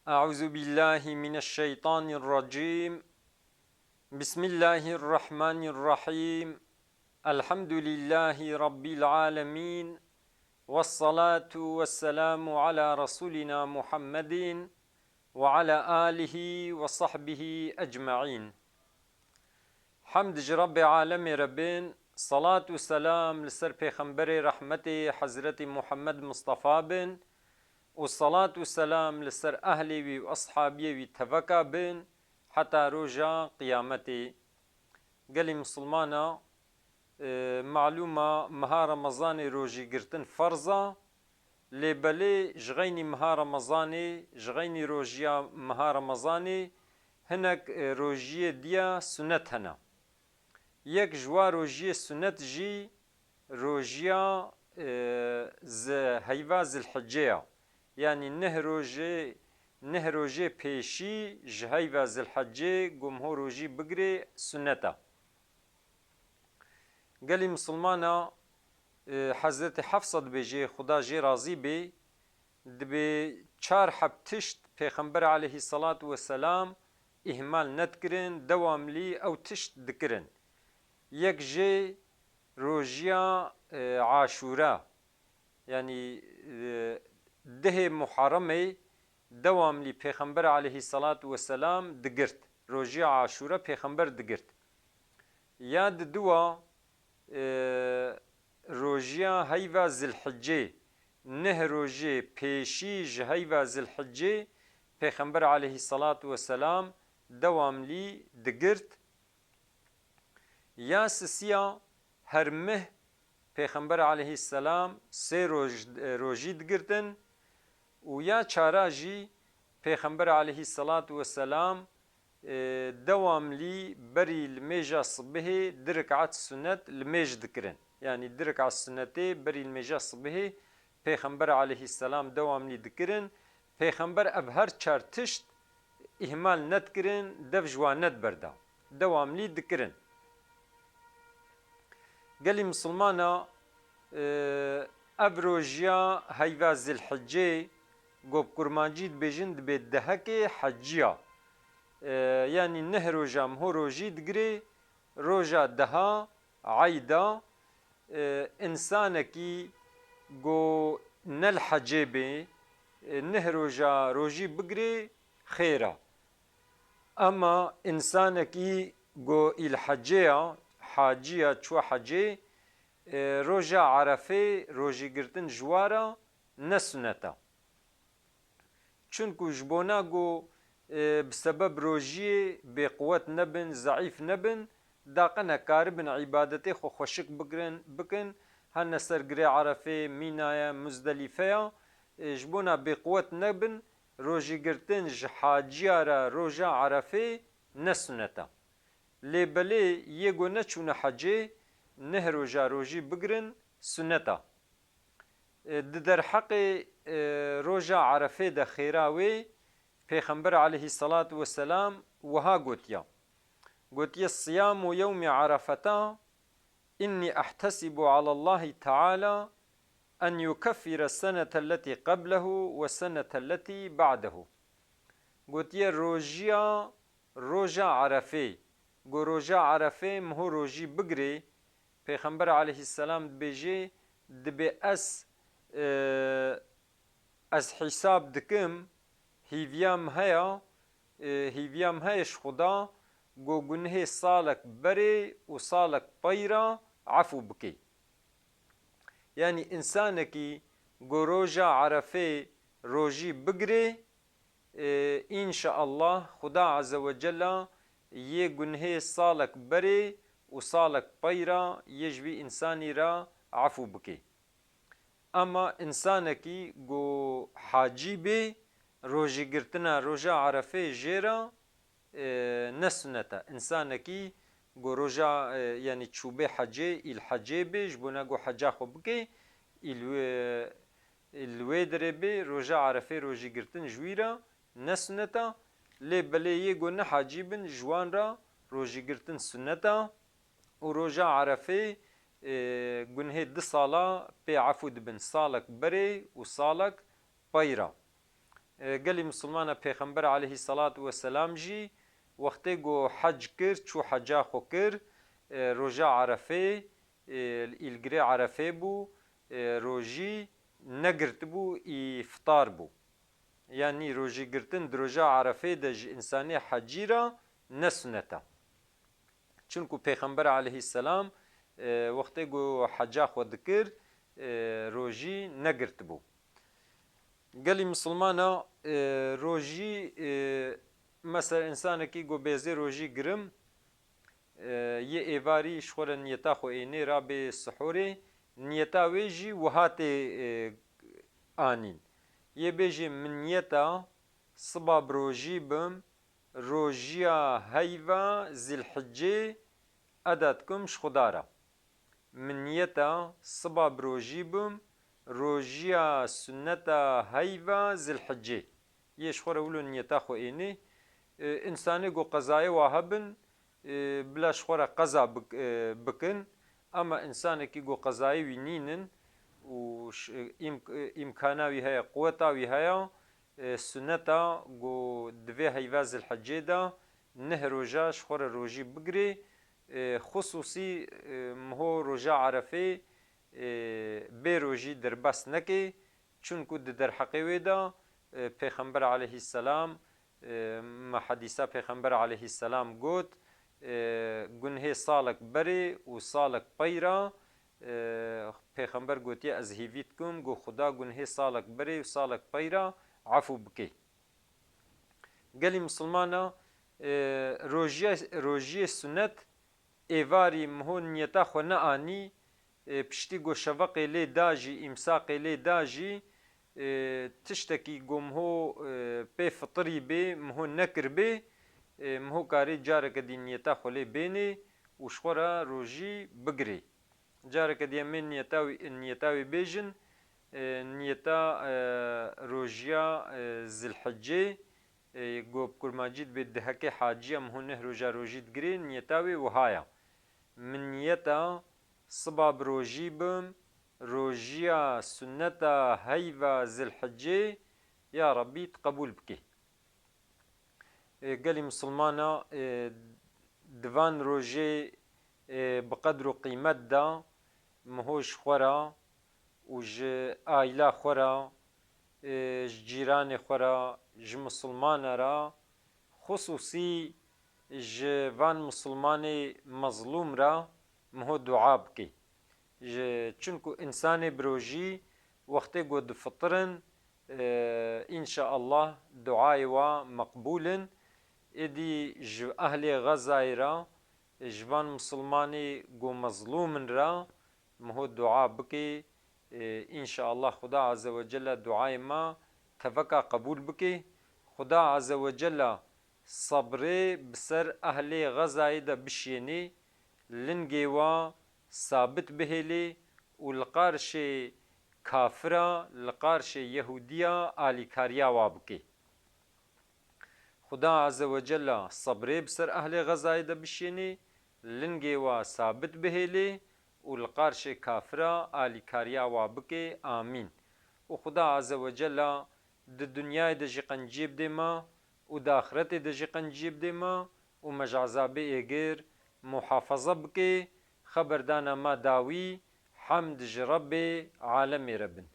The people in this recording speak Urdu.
أعوذ بالله من الشيطان الرجيم. بسم الله الرحمن الرحيم. الحمد لله رب العالمين، والصلاة والسلام على رسولنا محمد وعلى آله وصحبه أجمعين. حمد رب عالم ربين، صلاة والسلام لسر پیغمبر رحمت حضرت محمد مصطفى بن، والصلاة والسلام لسر أهلي وأصحابي وتفكا بن حتى رجا قيامتي. قالي مسلمانا معلومة مها رمضان روجي قرتن فرضا لبلي جغيني مها رمضاني جغيني روجيا مها رمضاني هناك روجية ديا سنت هنا يك جوا روجية سنت جي روجيا هيفا ذي الحجية، يعني نهروجي پیشی جهی و زلحجه گمهوروجی بگری سنتا. قال مسلمانا حضرت حفصة بيجي خدا جي راضي بي دبي چار حب تشت پیغمبر عليه الصلاة والسلام إهمال ندكرن دوام لي أو تشت دكرن. يك جي روجيا عاشورا، يعني ده محرمي دوام لی پیغمبر علیه الصلاة والسلام دگرت روژی عاشورا پیغمبر دگرت. یاد دوا روژیا هیوا زلحجه نه روژه پیشی جهیوا زلحجه پیغمبر علیه الصلاة والسلام دوام لی دگرت. یا سسیا هرمه پیغمبر علیه السلام سه روژی دگرتن و یا چاراجی پیغمبر علیه الصلاة والسلام دوام لی بری الميجا صبه دركعات السنة الميج ذكرن، يعني دركعة السنة بری الميجا صبه پیغمبر علیه السلام دوام لی ذكرن. پیغمبر ابهر چار تشت اهمال ندكرن دف جوان ند بردا دوام لی ذكرن. قالي مسلمانا ابروجيا هيفا ذي الحجه گوب کرمانجید بیجند به دهک حجیا، يعني نه روجا مهو روجی دگری روجا دها عیدا انسانکی گو نل حجه بی نه روجا روجی بگری خیره، اما انسانکی گو الحجه حاجیا چو حجه روجا عرفه روجی گرتن جوارا نسنتا. چونکو جبونا گو بسبب روجی بقوت نبن ضعیف نبن داقنا کاربن عبادت خو خوشک بکن هن سرگری عرفه مینایا مزدلفه جبونا بقوت نبن روجی گرتن جحاجیارا روجا عرفه نسنتا. لیبلی یگو نچون حجه نه روجا روجی بگرن سنتا. در حق روجا عرفه ده خیراوی پیغمبر علیه الصلاة والسلام وها قوتيا الصيام يوم عرفة إني أحتسب على الله تعالى أن يكفر السنة التي قبله والسنة التي بعده. قوتيا روجا عرفه قو روجا عرفه مهو روجي بقري پیغمبر علیه السلام بيجي دبي از حساب دکم هیویام هیش خدا گو گنه سالک بری و سالک پیرا عفو بکی. يعني انسانکی گو روجا عرفه روجی بگری ان شاء الله خدا عز وجل یہ گنه سالک بری و سالک پیرا یجوی انسانی را عفو بکی. اما انسانکی گو حاجی بی روجی گرتنا روجا عرفه جیرا نسنتا. انسانکی گو روجا يعني چوبه حجه الحجه بی جبونا گو حجا خو بکی الوی دره بی روجا عرفه روجی گرتن جویرا نسنتا. لی بلی یه گو نحاجی بن جوان را روجی گرتن سنتا و روجا عرفه گنه دو سالا پی عفو دبن سالک بری و سالک پیرا. گەلی مسلمانە پێغەمبەر عەلەیهی سەڵات وەسەلام ژی وەختێ گۆ حەج کرد چوو حەجا خۆ کرد ڕۆژا عەرەفێ ئیلگرێ عەرەفێ بوو ڕۆژی نەگرت بوو ئیفتار بوو یعنی ڕۆژی گرتن درۆژا عەرەفێ دە ji ئینسانê حەجی را ne sunnet e çunku pêxember aleyhî selam wextê ku heca xwe dikir rojî negirtibû. Gelî misilmana rojî mesela insanekî ku bêzê rojî girim yê êvarî ji xwe re niyeta xwe ênê rabê sihorê niyeta wê jî wiha tê anîn. Yê bêjê min niyeta siba bi rojî bim rojiya heyva zîlhicê eda dikim ji xuda re. Min niyeta siba bi rojî bim rojiya sünneta heyva zîlhicê. Yê ji xwe re wilo niyeta xwe ênê însanê ku qezayê wa hebin bila ji xwe re qeza bikin ama însanekî ku qezayê wî nînin û îmkana wî heye quweta wî heye sünneta ku divê heyva zîlhicê de neh roja ji xwe re rojî bigirê xusûsî miho roja Erefê bê rojî derbas neke çunku di derheqê wê de pêxember aleyhî selam me hedîsa pêxember aleyhî selam got gunhê salek berê û salek peyra pêxember gotiye ez hêvî dikim got xuda gunhê salek berê û salek peyra efû bike. Gelî misilmana rojiyê sünnet êvarî miho niyeta xwe neanî piştî ku şeveqê lê da jî îmsaqê lê da jî tiştekî ku miho pê fitirî bê miho nekiribê miho karî careke dî niyeta xwe lê bênê û ji xwe re rojî bigirê. Careke dî em ê niyeta wê bêjin niyeta rojiya zîlhicê ku kurmacîd bê diheke haciya miho neh roja rojî digirê niyeta wê wiha ye. Min niyeta siba bi rojî bim rojiya sünneta heyva zîlhicê ya Rabbî tu qebûl bike. Gelî misilmana divan rojê bi qedr û qîmet de miho ji xwe re û ji aîla xwe re ji cîranê xwe re ji misilmana re xusûsî ji van misilmanê mezlûm re miho dua bike. Çunku însanê bi rojî wextê ku difitirin înşaallah duayê we meqbûl in êdî ji ehlê Xezayê re ji van misilmanê ku mezlûm in re miho dua bike înşaallah xuda azze ve celle duayê me teveka qebûl bike. Xuda azze ve celle sebrê bi ser ehlê Xezayê de bişêne lingê we sabit bihêle û li qarşê kafira li qarşê Yehudiya alîkariya we bike. Xuda azze ve celle sebrê bi ser ehlê Xezayê de bişêne lingê we sabit bihêle û li qarşê kafira alîkariya we bike amîn. û Xuda azze ve celle di dunyayê de jî qenciyê bide me û di axiretê de jî qenciyê bide me û me ji ezabê êgir muhafaza bike. Xeberdana me dawî hemd ji Rebbê alemê re bin.